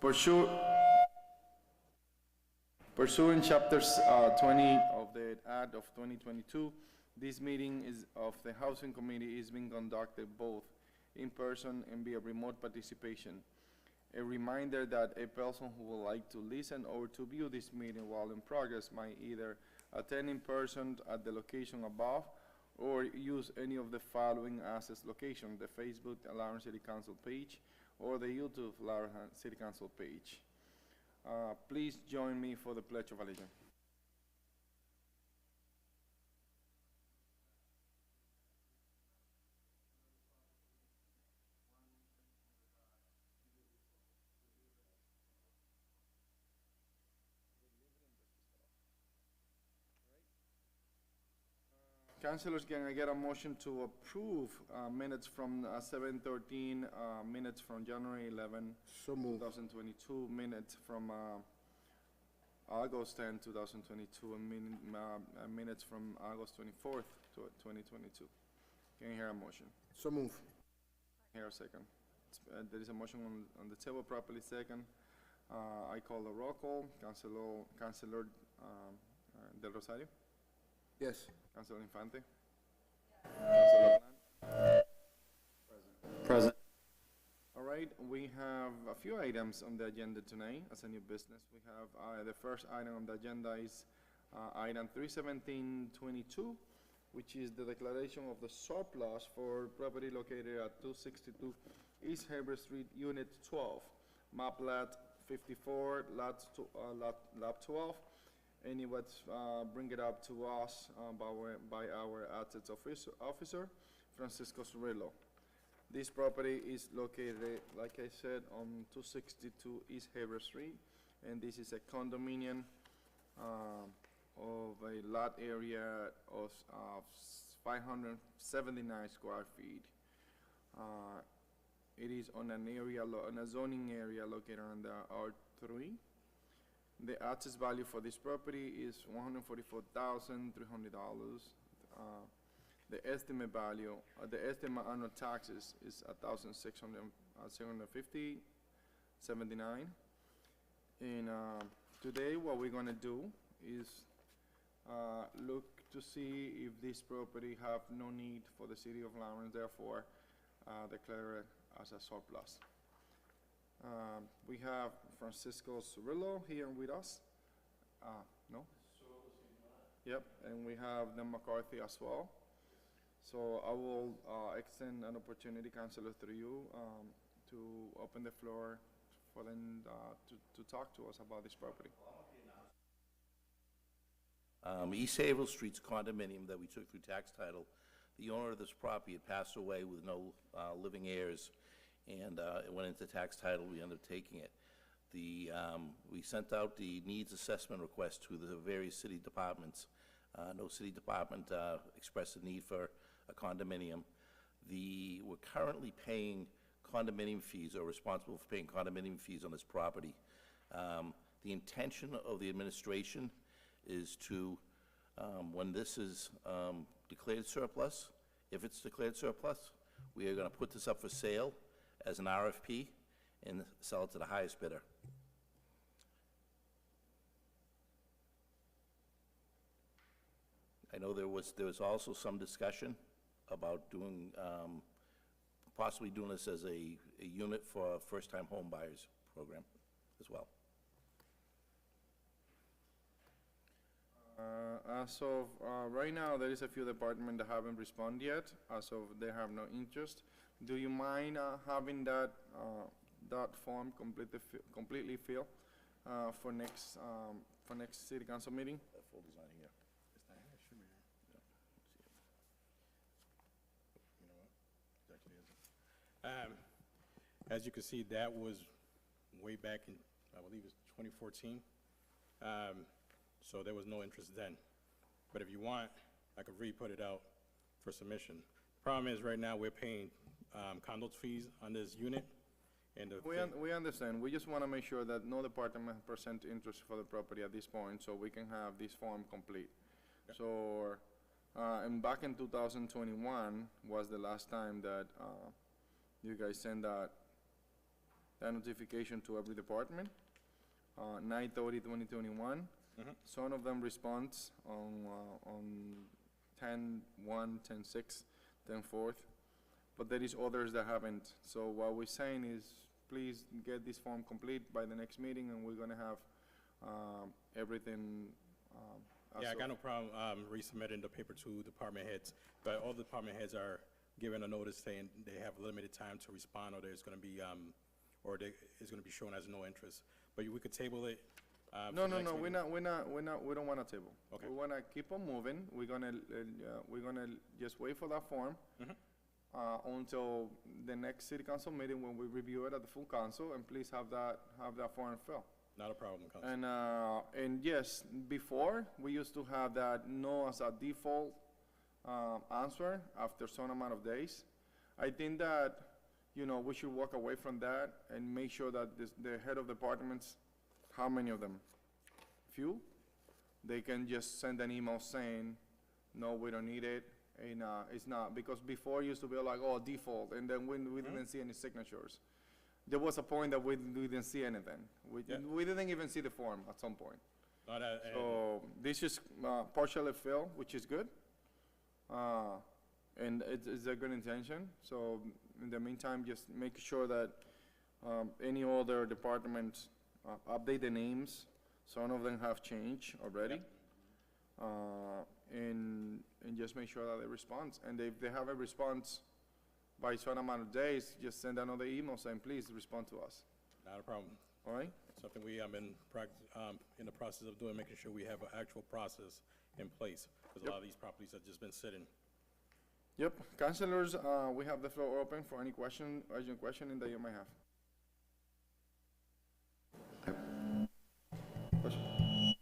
Pursuant Chapter 20 of the Act of 2022, this meeting of the Housing Committee is being conducted both in person and via remote participation. A reminder that a person who would like to listen or to view this meeting while in progress might either attend in person at the location above or use any of the following access locations: the Facebook Lawrence City Council page or the YouTube Lawrence City Council page. Please join me for the Pledge of Allegiance. Councilors, can I get a motion to approve minutes from 7:13, minutes from January 11, So moved. 2022, minutes from August 10, 2022, and minutes from August 24th, 2022. Can I hear a motion? So moved. Here a second. There is a motion on the table, properly second. I call the roll call. Councilor Del Rosario? Yes. Councilor Infante? Councilor Plan? Present. All right, we have a few items on the agenda tonight as a new business. We have the first item on the agenda is item 31722, which is the declaration of the surplus for property located at 262 East Haber Street, Unit 12, map lot 54, lot 12. And it was bring it up to us by our assets officer, Francisco Cirillo. This property is located, like I said, on 262 East Haber Street, and this is a condominium of a lot area of 579 square feet. It is on an area, on a zoning area located on the R3. The assessed value for this property is $144,300. The estimate value, the estimate annual taxes is $1,650.79. And today, what we're gonna do is look to see if this property have no need for the city of Lawrence, therefore declare it as a surplus. We have Francisco Cirillo here with us. No? Yep, and we have Dan McCarthy as well. So I will extend an opportunity, Councilor, through you, to open the floor for them to talk to us about this property. East Haverhill Street's condominium that we took through tax title, the owner of this property had passed away with no living heirs, and it went into tax title. We ended up taking it. We sent out the needs assessment request to the various city departments. No city department expressed a need for a condominium. We're currently paying condominium fees, or responsible for paying condominium fees on this property. The intention of the administration is to, when this is declared surplus, if it's declared surplus, we are going to put this up for sale as an RFP and sell it to the highest bidder. I know there was also some discussion about doing, possibly doing this as a unit for a first-time home buyers program as well. As of right now, there is a few departments that haven't responded yet, as of they have no interest. Do you mind having that form completely filled for next city council meeting? That folder's not here. As you can see, that was way back in, I believe it's 2014. So there was no interest then. But if you want, I could re-put it out for submission. Problem is, right now, we're paying condo fees on this unit. And we understand. We just want to make sure that no department present interest for the property at this point, so we can have this form complete. Okay. So, and back in 2021 was the last time that you guys sent that that notification to every department, 9/30/2021. Some of them responds on 10/1, 10/6, 10/4, but there is others that haven't. So what we're saying is, please get this form complete by the next meeting, and we're gonna have everything. Yeah, I got no problem resubmitting the paper to department heads, but all the department heads are given a notice saying they have limited time to respond, or there's gonna be, it's gonna be shown as no interest. But we could table it. For No, the no, next no, meeting. we don't want a table. Okay. We wanna keep on moving. We're gonna just wait for that form until the next city council meeting when we review it at the full council, and please have that form filled. Not a problem, Council. And yes, before, we used to have that no as a default answer after some amount of days. I think that, we should walk away from that and make sure that the head of departments, how many of them? Few? They can just send an email saying, no, we don't need it, and it's not, because before it used to be like, oh, default, and then we didn't see any signatures. There was a point that we didn't see anything. Yeah. We didn't even see the form at some point. Not a- So this is partially filled, which is good. And it's a good intention. So in the meantime, just make sure that any other departments update the names. Some of them have changed already. And just make sure that they respond. And if they have a response by certain amount of days, just send another email saying, please respond to us. Not a problem. All right? Something we have been in the process of doing, making sure we have an actual process in place, because a lot of these properties have just been sitting. Yep. Councilors, we have the floor open for any urgent questioning that you may have. Question?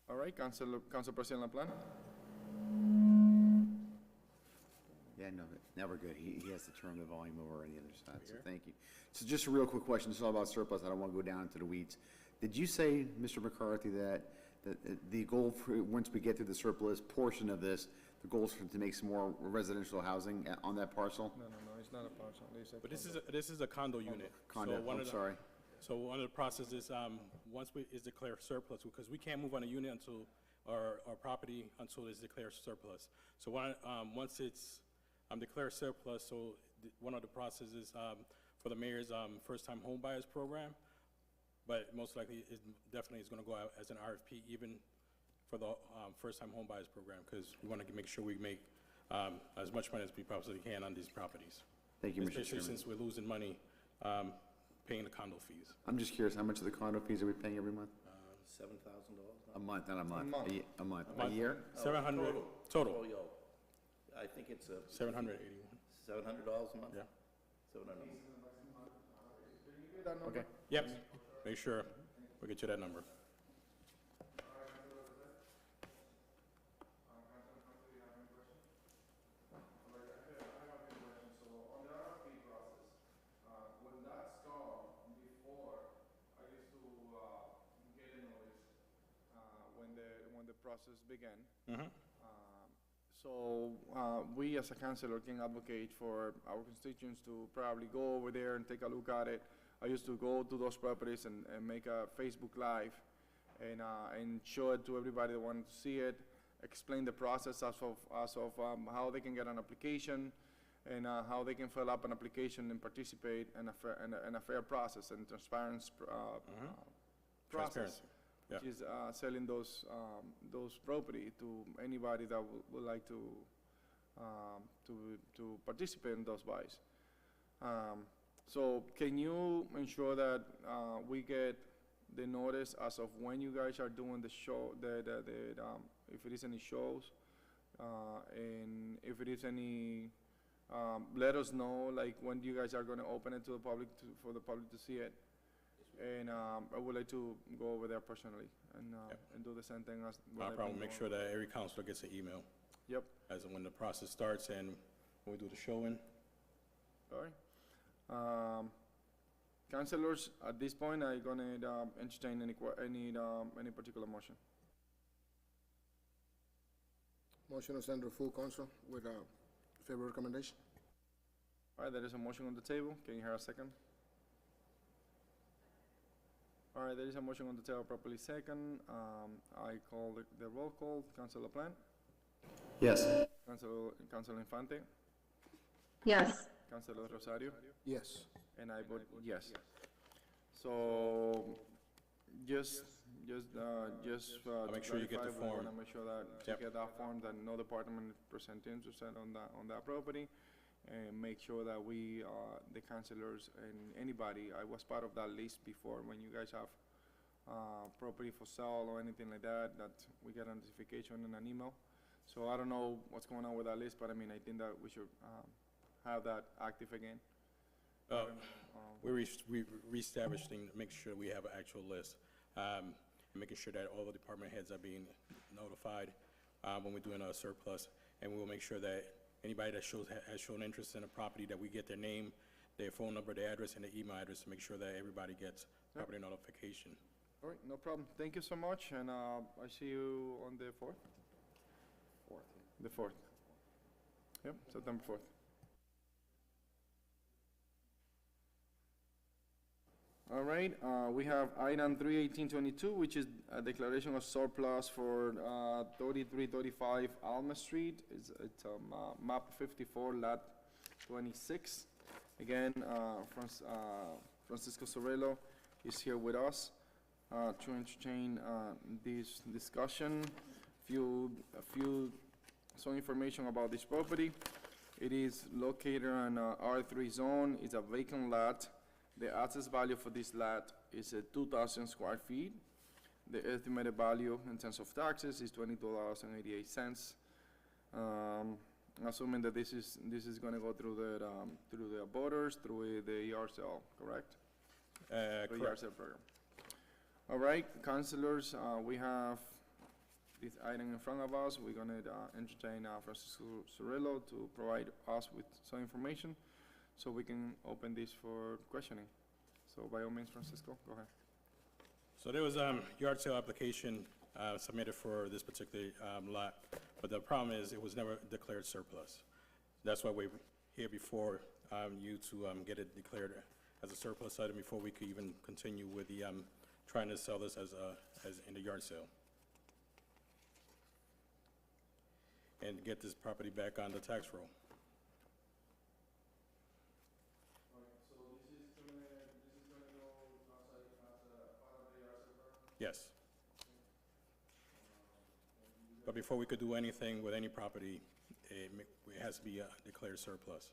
All right, Council President LaPlante? Yeah, no, now we're good. He has to turn the volume over on the other side, so thank you. So just a real quick question, this is all about surplus, I don't want to go down into the weeds. Did you say, Mr. McCarthy, that the goal for, once we get through the surplus portion of this, the goal is to make some more residential housing on that parcel? No, it's not a parcel. But this is a condo unit. Condo, So one I'm of the- sorry. So one of the processes, once is declared surplus, because we can't move on a unit until, our property until it's declared surplus. So once it's declared surplus, so one of the processes for the mayor's first-time home buyers program, but most likely it definitely is going to go out as an RFP even for the first-time home buyers program, because we want to make sure we make as much money as we possibly can on these properties. Thank you, Mr. Especially Chairman. since we're losing money paying the condo fees. I'm just curious, how much of the condo fees are we paying every month? $7,000? A month, not a month. month. A month, a month. year? 700 total, Oh, yo, I think it's $781. $700 a month? Yeah. 700. Okay. Yep, make sure we get you that number. When the process began. So we as a councilor can advocate for our constituents to probably go over there and take a look at it. I used to go to those properties and make a Facebook Live and show it to everybody that wanted to see it, explain the process as of how they can get an application and how they can fill up an application and participate in a fair process and transparent process. Transparency. Yeah. Which is selling those property to anybody that would like to participate in those buys. So can you ensure that we get the notice as of when you guys are doing the show, if it is any shows, and if it is any, let us know, like when you guys are gonna open it to the public, for the public to see it. And I would like to go over there personally and do the same thing as. what No I've problem, been make doing. sure that every counselor gets an email Yep, as of when the process starts and when we do the showing. all right. Councilors, at this point, I'm gonna entertain any particular motion. Motion to send to full council with favorable recommendation. All right, there is a motion on the table. Can you hear a second? All right, there is a motion on the table, properly second. I call the roll call. Councilor Plant, Yes. Councilor Infante, Yes. Councilor Rosario, Yes. and I vote yes. So, just, to make sure you get the clarify, we form. wanna make sure that, to Yep. get that form, that no department present interest on that property, and make sure that we, the councilors and anybody, I was part of that list before, when you guys have, property for sale or anything like that, that we get a notification and an email. So I don't know what's going on with that list, but I mean, I think that we should, have that active again. We're reestablishing, to make sure we have an actual list, and making sure that all the department heads are being notified when we're doing a surplus, and we will make sure that anybody that has shown interest in a property, that we get their name, their phone number, their address, and their email address to make sure that everybody gets property notification. All right, no problem. Thank you so much, and I see you on the 4th? The 4th. Yep, September 4th. All right, we have item 31822, which is a declaration of surplus for 3335 Alma Street. It's map 54, lot 26. Again, Francisco Sorello is here with us to entertain this discussion. Some information about this property. It is located on R3 zone. It's a vacant lot. The assessed value for this lot is 2,000 square feet. The estimated value in terms of taxes is $22.88. Assuming that this is going to go through the borders, through the yard sale, correct? The yard sale program. All right, councilors, we have this item in front of us. We're gonna entertain Francisco Sorello to provide us with some information, so we can open this for questioning. So by all means, Francisco, go ahead. So there was yard sale application submitted for this particular lot, but the problem is it was never declared surplus. That's why we're here before you to get it declared as a surplus item before we could even continue with the trying to sell this as in the yard sale and get this property back on the tax roll. Yes. But before we could do anything with any property, it has to be declared surplus.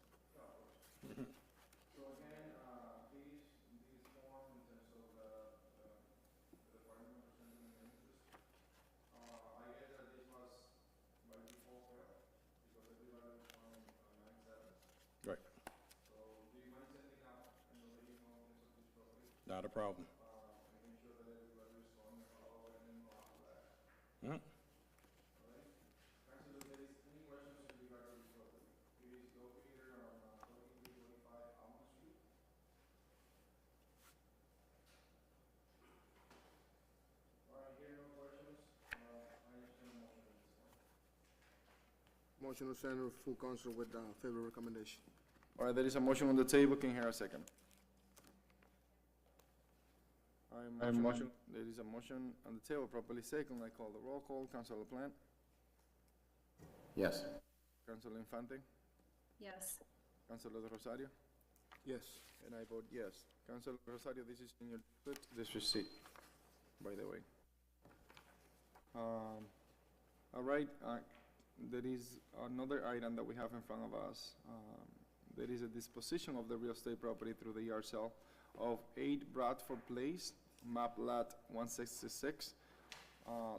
Mhm. So again, these form in terms of the department presenting an interest, I guess that this was by default, correct? Because everybody was on 9/7. Right, So do you mind sending out another email in terms of this property? not a problem. Making sure that everybody responds and follow and email after that. Mhm. All right? Councilor, there is any questions in regard to this property? It is located on 3325 Alma Street. All right, here no questions. I understand the motion at this point. Motion to send to full council with favorable recommendation. All right, there is a motion on the table. Can I hear a second? There is a motion on the table, properly second. I call the roll call. Councilor Plant, Yes. Councilor Infante, Yes. Councilor Rosario, Yes. and I vote yes. Councilor Rosario, this is in your this receipt, by the way. All right, there is another item that we have in front of us. There is a disposition of the real estate property through the yard sale of 8 Bradford Place, map lot 166,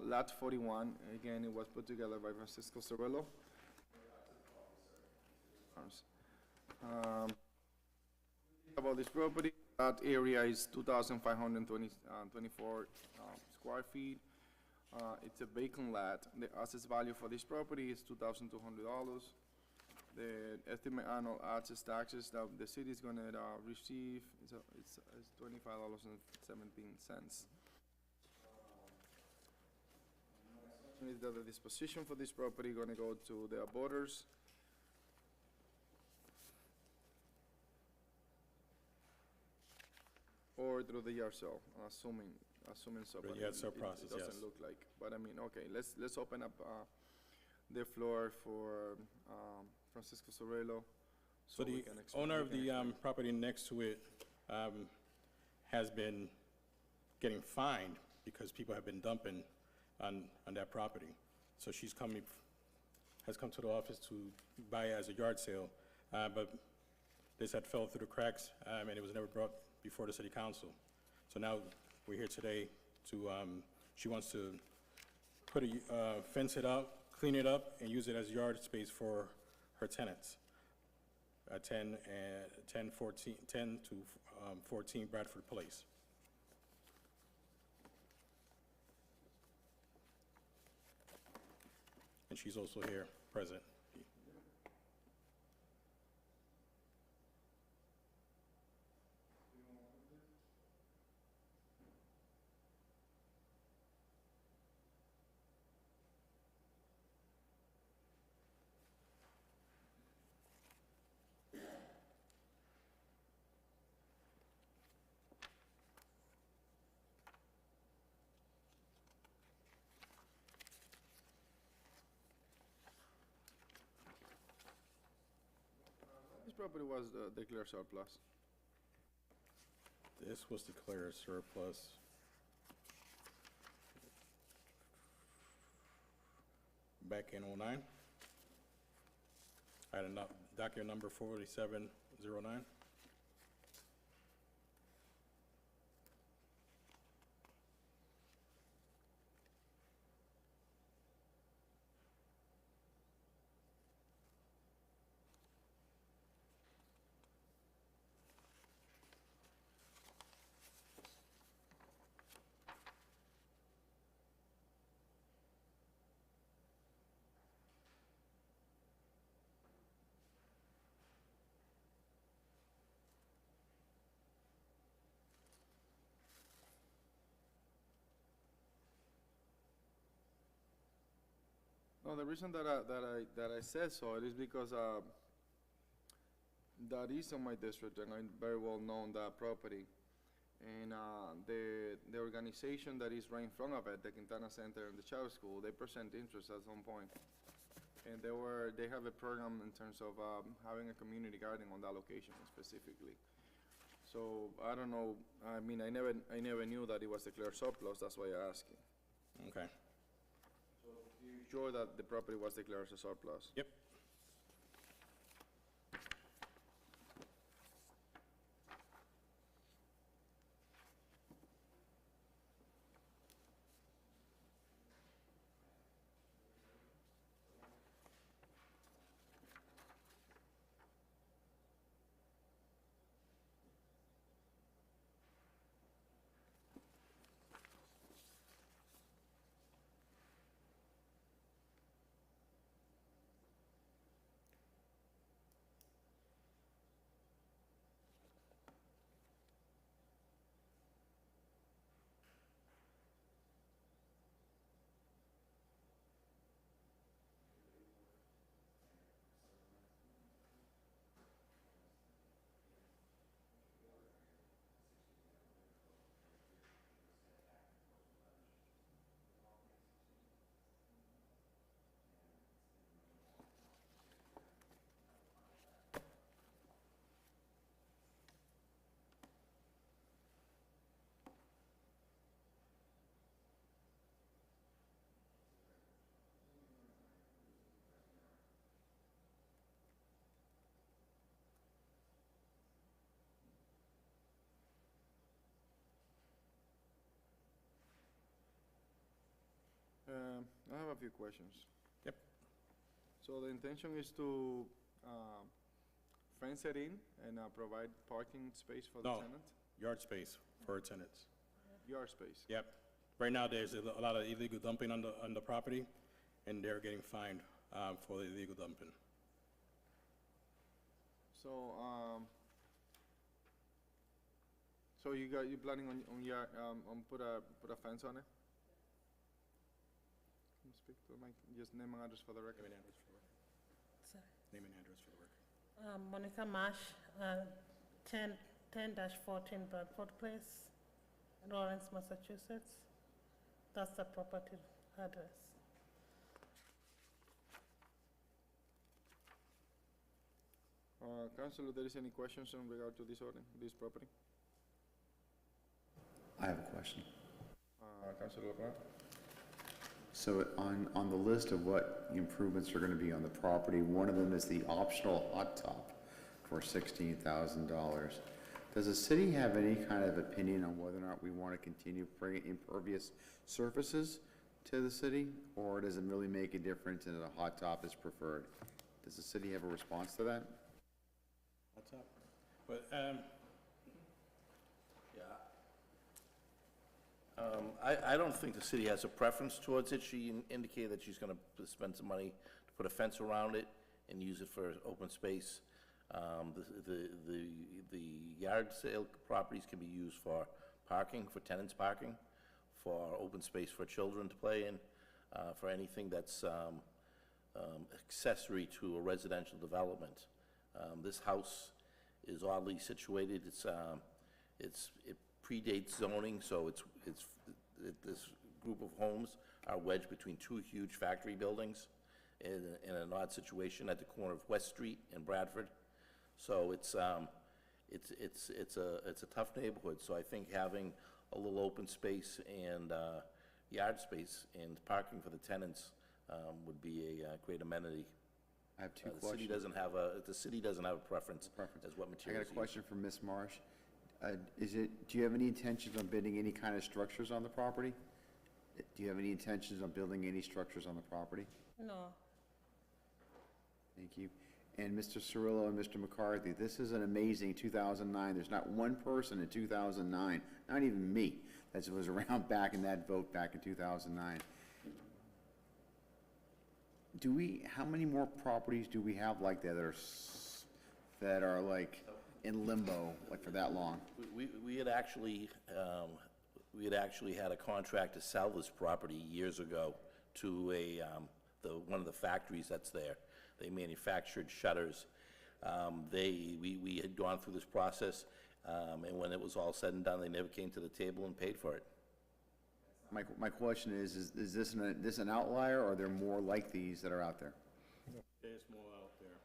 lot 41. Again, it was put together by Francisco Sorello. About this property, that area is 2,524 square feet. It's a vacant lot. The assessed value for this property is $2,200. The estimate annual assessed taxes that the city is gonna receive is $25.17. Is that the disposition for this property gonna go to the abutters? or through the yard sale, assuming so. The but yard sale process, It yes. doesn't look like, but I mean, okay, let's open up, the floor for, Francisco Sorello. So we the can explain- owner we of can the explain. property next to it has been getting fined because people have been dumping on that property. So has come to the office to buy it as a yard sale, but this had fell through the cracks, and it was never brought before the city council. So now we're here today to, she wants to fence it up, clean it up, and use it as yard space for her tenants. 10 to 14 Bradford Place. And she's also here, present. This property was declared surplus. This was declared surplus back in '09. I had a docket number 4709. No, the reason that I said so, it is because, that is on my district, and I very well know that property. And, the organization that is right in front of it, the Quintana Center and the Charter School, they present interest at some point. And they have a program in terms of, having a community garden on that location specifically. So, I don't know, I mean, I never knew that it was declared surplus, that's why I asked you. Okay. Sure that the property was declared as a surplus? Yep. I have a few questions. Yep. So the intention is to, fence it in and, provide parking space for the No. tenant? Yard space for her tenants. Yard space? Yep. Right now, there's a lot of illegal dumping on the property, and they're getting fined for the illegal dumping. So, you planning on your, put a fence on it? Can you speak to the mic? Just name and address for the record. Name and address for the record. Sorry. Name and address for the record. Monica Marsh, 10 10-14 Bradford Place, Lawrence, Massachusetts. That's the property address. Councilor, there is any questions in regard to this order, this property? I have a question. Councilor LeBlanc? So on the list of what improvements are gonna be on the property, one of them is the optional hot tub for $16,000. Does the city have any kind of opinion on whether or not we want to continue bringing impervious surfaces to the city? Or does it really make a difference and a hot top is preferred? Does the city have a response to that? What's up? But, I don't think the city has a preference towards it. She indicated that she's gonna spend some money to put a fence around it and use it for open space. The yard sale properties can be used for parking, for tenants parking, for open space for children to play in, for anything that's accessory to a residential development. This house is oddly situated. It predates zoning, so this group of homes are wedged between two huge factory buildings in an odd situation at the corner of West Street and Bradford. So it's a tough neighborhood. So I think having a little open space and yard space and parking for the tenants would be a great amenity. I have two The questions. city doesn't have a preference as what I materials. got a question from Ms. Marsh. Do you have any intentions on building any kind of structures on the property? Do you have any intentions on building any structures on the property? No, Thank you. And Mr. Cirillo and Mr. McCarthy, this is an amazing 2009. There's not one person in 2009, not even me, that was around back in that vote back in 2009. How many more properties do we have like that that are like in limbo, like for that long? We had actually had a contract to sell this property years ago to one of the factories that's there. They manufactured shutters. We had gone through this process, and when it was all said and done, they never came to the table and paid for it. My question is this an outlier, or are there more like these that are out there? there's more out there.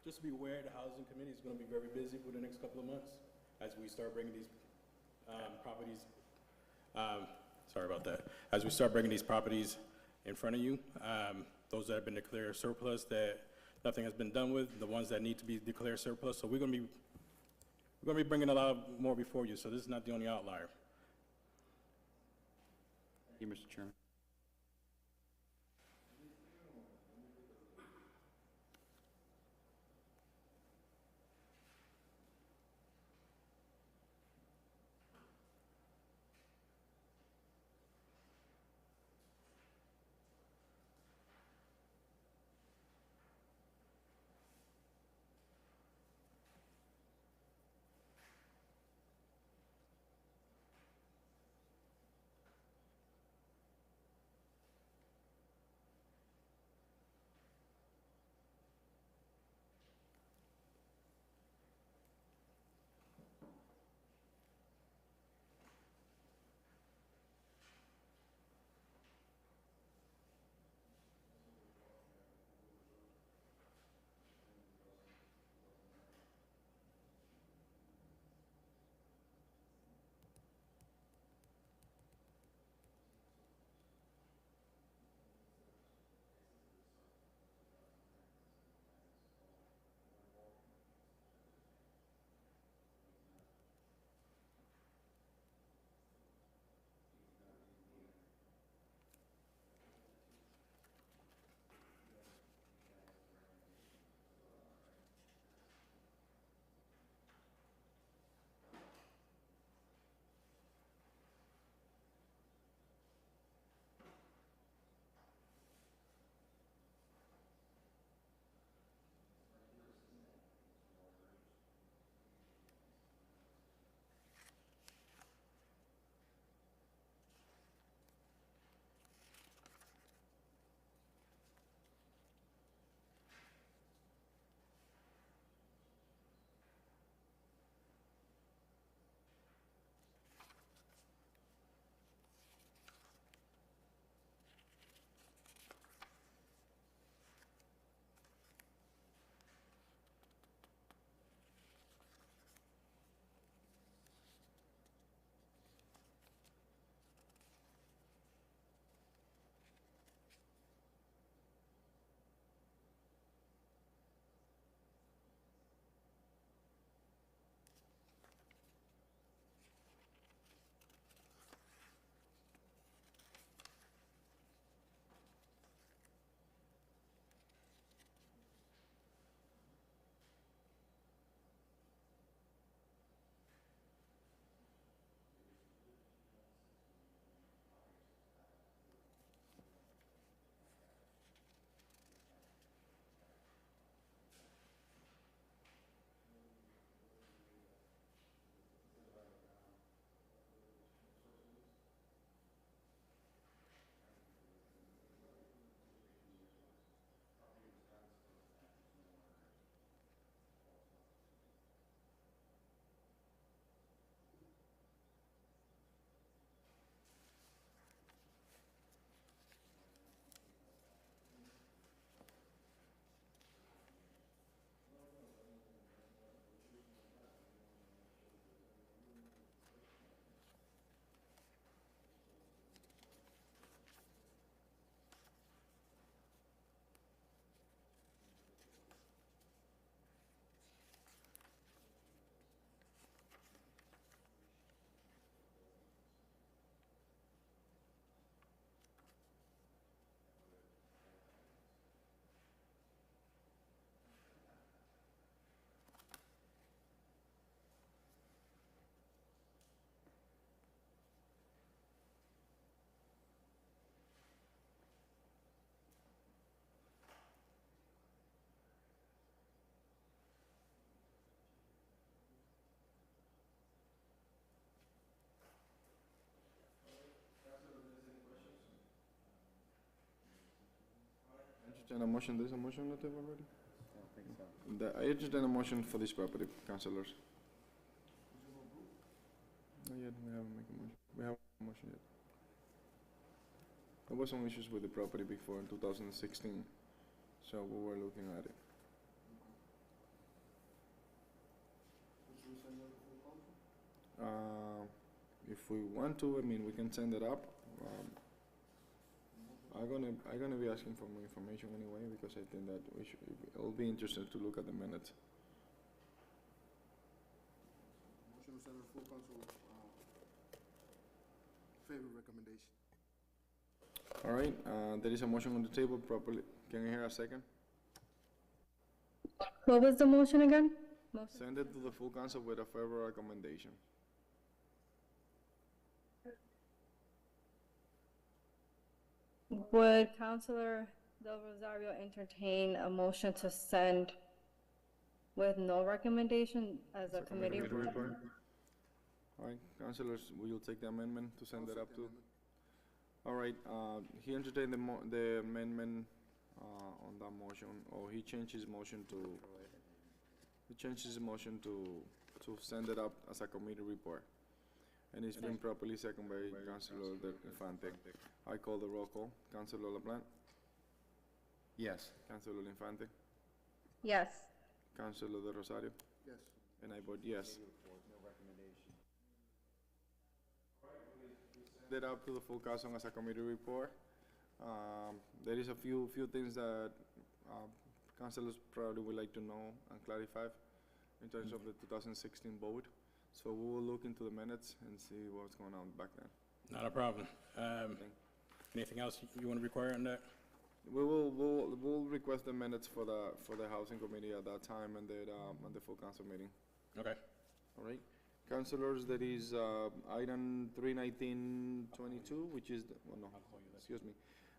Just to be aware, the housing committee is gonna be very busy for the next couple of months as we start bringing these properties, sorry about that. As we start bringing these properties in front of you, those that have been declared surplus that nothing has been done with, the ones that need to be declared surplus. So we're gonna be bringing a lot more before you, so this is not the only outlier. Thank you, Mr. Chairman. Entertain a motion, there's a motion on the table already? I don't think so. I entertain a motion for this property, councilors. Not yet, we haven't made a motion. We haven't made a motion yet. There was some issues with the property before in 2016, so we were looking at it. If we want to, I mean, we can send it up. I'm gonna be asking for more information anyway, because I think that it'll be interesting to look at the minutes. Motion to send to full council, favor recommendation. All right, there is a motion on the table properly. Can I hear a second? What was the motion again? Send it to the full council with a favorable recommendation. Would Councilor Del Rosario entertain a motion to send with no recommendation as a committee? report. All right, councilors, will you take the amendment to send it up to? All right, he entertained the amendment, on that motion, or he changed his motion to send it up as a committee report. And it's been properly seconded by Councilor Infante. I call the roll call. Councilor LeBlanc, Yes. Councilor Infante, Yes. Councilor De Rosario, Yes. and I vote yes. Send it up to the full council as a committee report. There is a few things that councilors probably would like to know and clarify in terms of the 2016 vote. So we will look into the minutes and see what's going on back then. Not a problem. Anything else you want to require on that? We'll request the minutes for the housing committee at that time and the full council meeting. Okay. All right. Councilors, that is item 31922, which is, excuse me,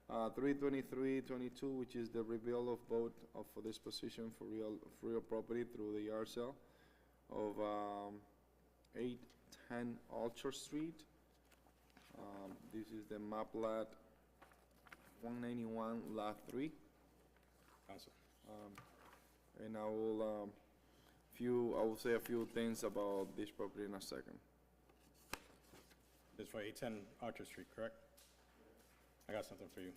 32322, which is the reveal of vote for this position for real property through the yard sale of 810 Alcher Street. This is the map lot 191, lot 3. Council. And I will say a few things about this property in a second. This is for 810 Archer Street, correct? I got something for you.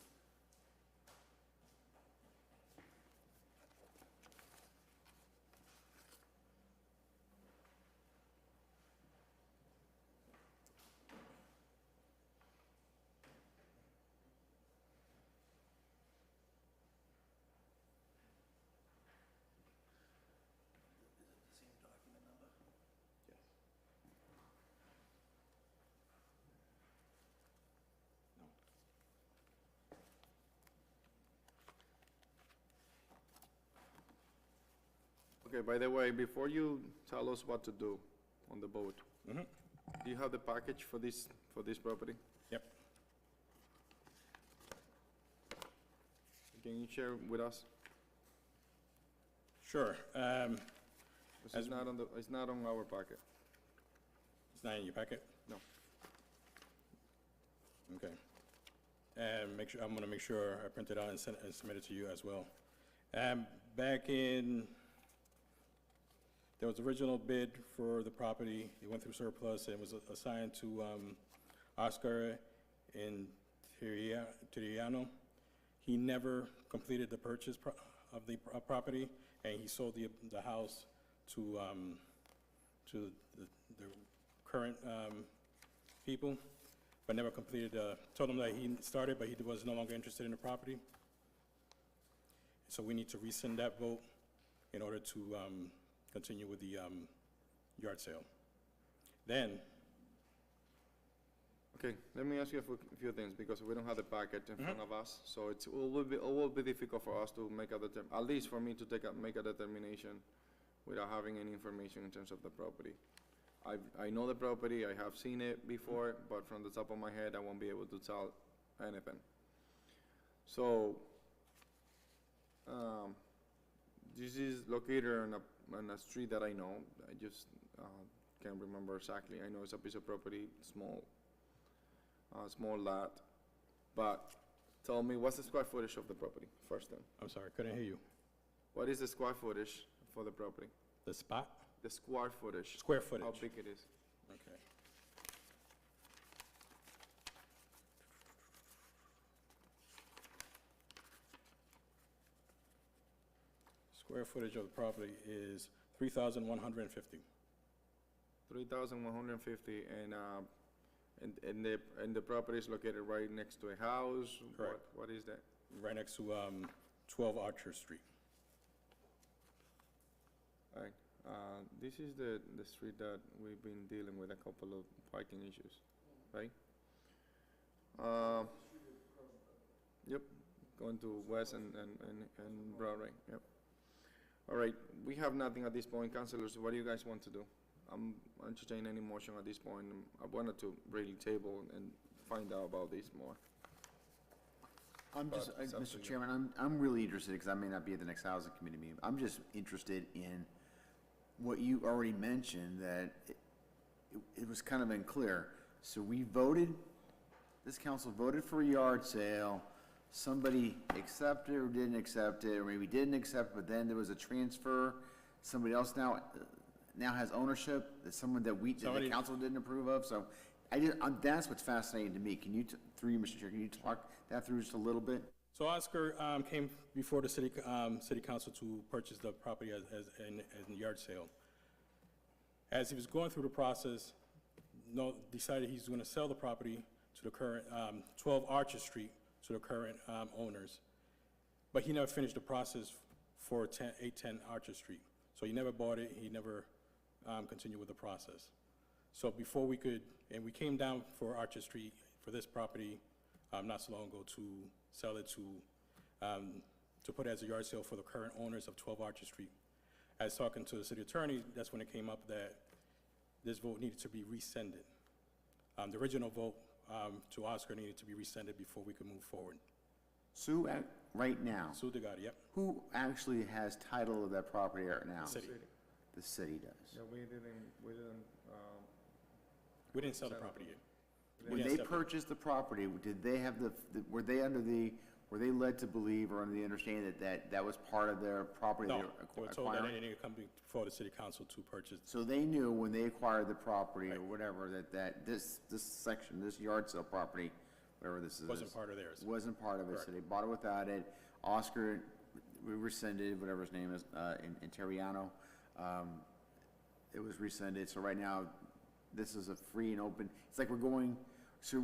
Okay, by the way, before you tell us what to do on the boat, Mhm. do you have the package for this property? Yep. Can you share with us? Sure. It's not on our packet. It's not in your packet? No. Okay. And I'm gonna make sure I print it out and submit it to you as well. Back in, there was original bid for the property. It went through surplus and was assigned to Oscar Tiriano. He never completed the purchase of the property, and he sold the house to the current people, but never completed, told him that he started, but he was no longer interested in the property. So we need to rescind that vote in order to continue with the yard sale. Then, Okay, let me ask you a few things, because we don't have the packet in front of us, so it will be difficult for us to make at least for me to make a determination without having any information in terms of the property. I know the property, I have seen it before, but from the top of my head, I won't be able to tell anything. So, this is located on a street that I know. I just can't remember exactly. I know it's a piece of property, small lot, but tell me what's the square footage of the property first then? I'm sorry, couldn't hear you. What is the square footage for the property? The spot? The square footage? Square footage. How big it is? Okay. Square footage of the property is 3,150. 3,150, and the property is located right next to a house? Correct. What is that? Right next to 12 Archer Street. All right, this is the street that we've been dealing with a couple of parking issues, right? Yep, going to West and Broadway, yep. All right, we have nothing at this point, councilors, what do you guys want to do? I'm entertaining any motion at this point. I wanted to really table and find out about this more. I'm just, But it's up to Mr. you. Chairman, I'm really interested, because I may not be at the next housing committee meeting. I'm just interested in what you already mentioned, that it was kind of unclear. So we voted, this council voted for a yard sale, somebody accepted or didn't accept it, or maybe didn't accept, but then there was a transfer, somebody else now has ownership, that someone that the Somebody- council didn't approve of, so that's what's fascinating to me. Can you, through you, Mr. Chair, can you talk that through just a little bit? So Oscar came before the city council to purchase the property as a yard sale. As he was going through the process, decided he's going to sell the property to the current 12 Archer Street to the current owners, but he never finished the process for 810 Archer Street. So he never bought it. He never continued with the process. So before we could, and we came down for Archer Street for this property not so long ago to sell it to put it as a yard sale for the current owners of 12 Archer Street. As talking to the city attorney, that's when it came up that this vote needed to be rescinded. The original vote to Oscar needed to be rescinded before we could move forward. Sue, right now, Sue DeGotti, yep, who actually has title of that property right now? city. The city does. Yeah, we didn't, We didn't sell the property yet. When We they didn't sell it. purchased the property, did they have were they led to believe or under the understanding that was part of their property they No, were they were told that acquiring? they needed to come before the city council to purchase. So they knew when they acquired the property or Right. whatever, that this section, this yard sale property, whatever this is. Wasn't part of theirs. Wasn't part of it, so Correct. they bought it without it. Oscar, we rescinded, whatever his name is, in Terriano. It was rescinded, so right now, this is a free and open, it's like we're going, so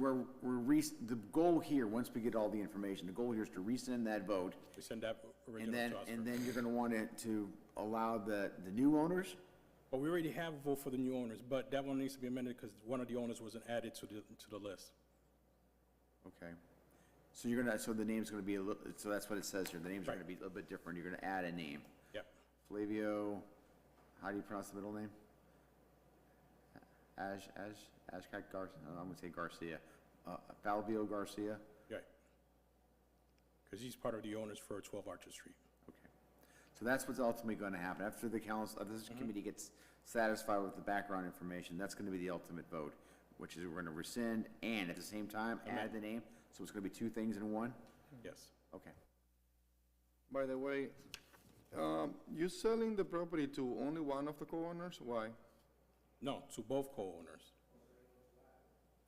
the goal here, once we get all the information, the goal here is to rescind that vote, We send that and original then, to Oscar. and then you're gonna want it to allow the new owners? But we already have a vote for the new owners, but that one needs to be amended because one of the owners wasn't added to the list. Okay. So you're gonna, so the name's gonna be a little, so that's what it says here, the names are Right. gonna be a little bit different, you're gonna add a name. Yep, Flavio, how do you pronounce the middle name? Ashkat Garcia, I'm gonna say Garcia. Falvio Garcia, right. Because he's part of the owners for 12 Archer Street. okay. So that's what's ultimately gonna happen, after the council, after this committee gets satisfied with the background information, that's gonna be the ultimate vote, which is we're gonna rescind and at the same time, add the name, so it's gonna be two things in one? Yes. Okay. by the way, you selling the property to only one of the co-owners? Why? No, to both co-owners.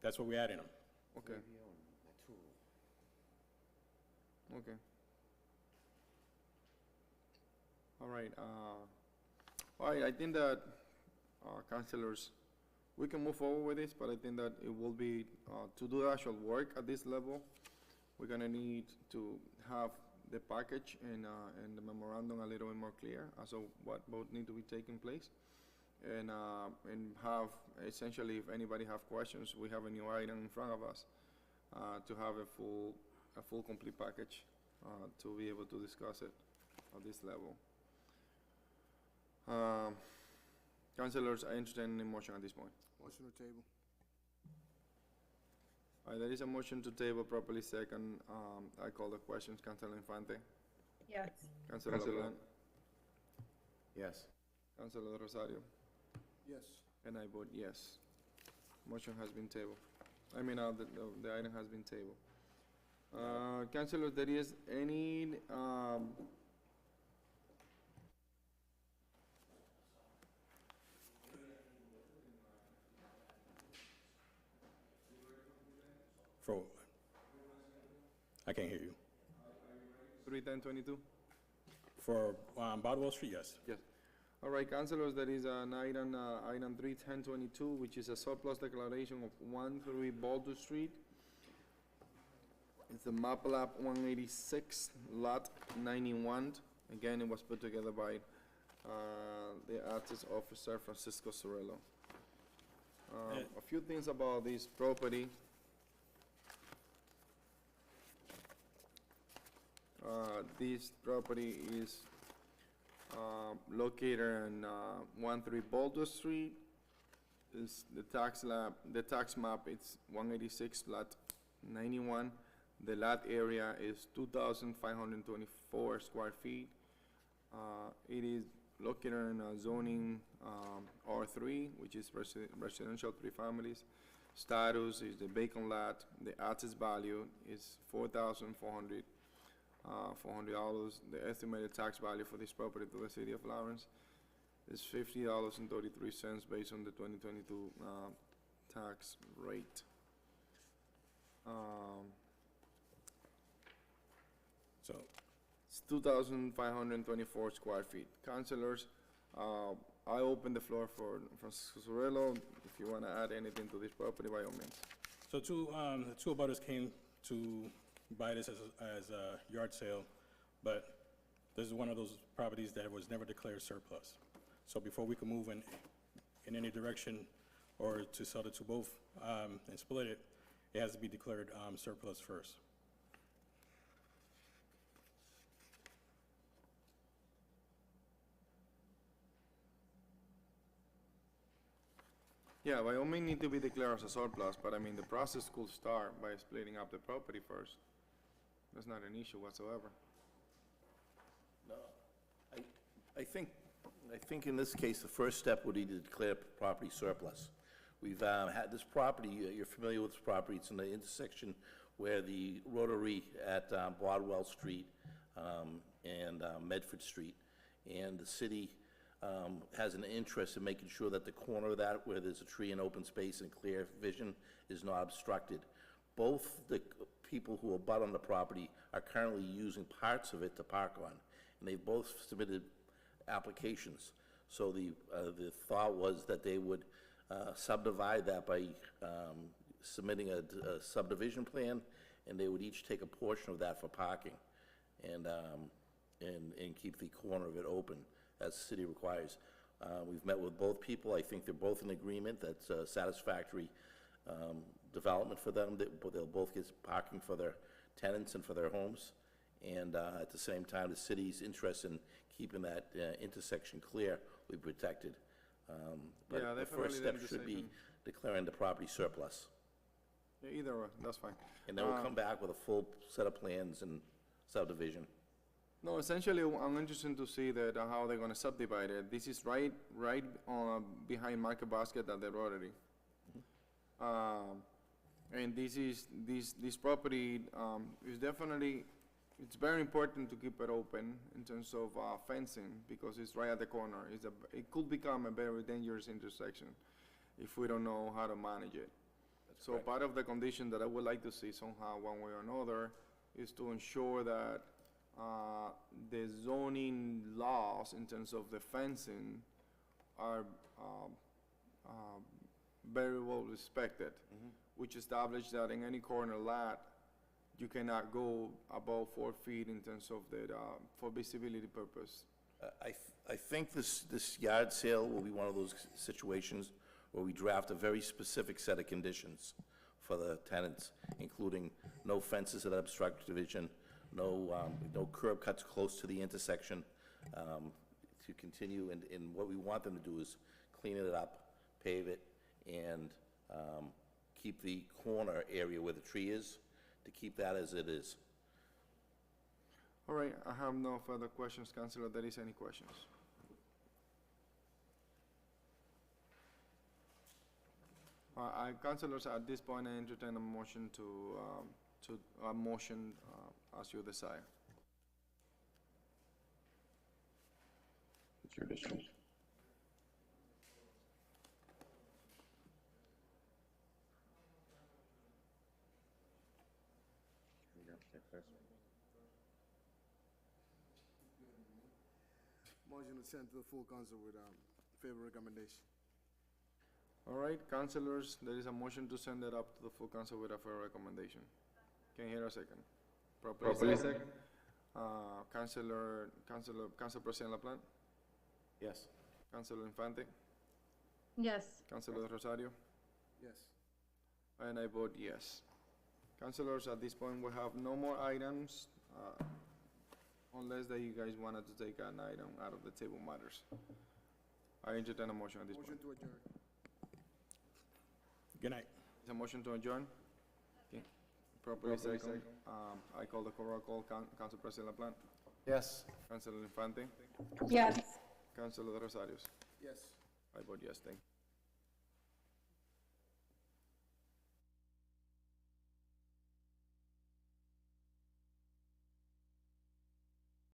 That's what we added them. Okay. Okay. All right, I think that, councilors, we can move forward with this, but I think that it will be, to do the actual work at this level, we're gonna need to have the package and the memorandum a little bit more clear as of what vote need to be taking place. And have, essentially, if anybody have questions, we have a new item in front of us, to have a full complete package, to be able to discuss it at this level. Councilors, I entertain a motion at this point. Motion to table. There is a motion to table, properly second. I call the questions. Councilor Infante? Yes. Councilor LeBlanc? Yes. Councilor Rosario? Yes. And I vote yes. Motion has been tabled. I mean, the item has been tabled. Councilor, there is any, For, I can't hear you. 31022? For Bodwell Street, yes. Yes. All right, councilors, there is an item, item 31022, which is a surplus declaration of 13 Baldur Street. It's the map lap 186, lot 91. Again, it was put together by the artist officer Francisco Sorello. A few things about this property. This property is located on 13 Boulder Street. Is the tax map, it's 186 lot 91. The lot area is 2,524 square feet. It is located in zoning R3, which is residential 3 families. Status is the vacant lot. The assessed value is $4,400. The estimated tax value for this property to the city of Lawrence is $50.33 based on the 2022 tax rate. So, It's 2,524 square feet. Councilors, I open the floor for Francisco Sorello. If you want to add anything to this property, by all means. so the two abutters came to buy this as a yard sale, but this is one of those properties that was never declared surplus. So before we can move in any direction or to sell it to both and split it, it has to be declared surplus first. Yeah, by all means need to be declared as a surplus, but I mean, the process could start by splitting up the property first. That's not an issue whatsoever. No, I think in this case, the first step would be to declare property surplus. We've had this property, you're familiar with this property, it's in the intersection where the rotary at Broadwell Street and Medford Street, and the city has an interest in making sure that the corner of that, where there's a tree and open space and clear vision, is not obstructed. Both the people who abut on the property are currently using parts of it to park on, and they've both submitted applications. So the thought was that they would subdivide that by submitting a subdivision plan, and they would each take a portion of that for parking, and keep the corner of it open as the city requires. We've met with both people. I think they're both in agreement. That's a satisfactory development for them. They'll both get parking for their tenants and for their homes. And at the same time, the city's interest in keeping that intersection clear will be protected. But Yeah, the first definitely step the should be decision. declaring the property surplus. Yeah, either way, that's fine. And then we'll come back with a full set of plans and subdivision. No, essentially, I'm interested to see that how they're gonna subdivide it. This is right behind Market Basket at the rotary. And this property is definitely, it's very important to keep it open in terms of fencing, because it's right at the corner. It could become a very dangerous intersection if we don't know how to manage it. So correct. part of the condition that I would like to see somehow, one way or another, is to ensure that the zoning laws in terms of the fencing are very well respected, which establish that in any corner lot, you cannot go above 4 feet in terms of the, for visibility purpose. I think this yard sale will be one of those situations where we draft a very specific set of conditions for the tenants, including no fences that obstruct vision, no curb cuts close to the intersection, to continue, and what we want them to do is clean it up, pave it, and keep the corner area where the tree is, to keep that as it is. All right, I have no further questions, Councilor. There is any questions? Councilors, at this point, I entertain a motion to to a motion as you desire. It's your district. Motion to send to the full council with, favor recommendation. All right, councilors, there is a motion to send it up to the full council with a fair recommendation. Can you hear a second? Properly second? Council President LaPlante, Yes. Councilor Infante, Yes. Councilor Rosario, Yes. and I vote yes. Councilors, at this point, we have no more items, unless that you guys wanted to take an item out of the table matters. I entertain a motion at this point. Motion to adjourn. Good night. Is a motion to adjourn? Okay. Properly second. I call the roll call. Council President LaPlante, Yes. Councilor Infante, Yes. Councilor Rosarios. Yes. I vote yes, thank you.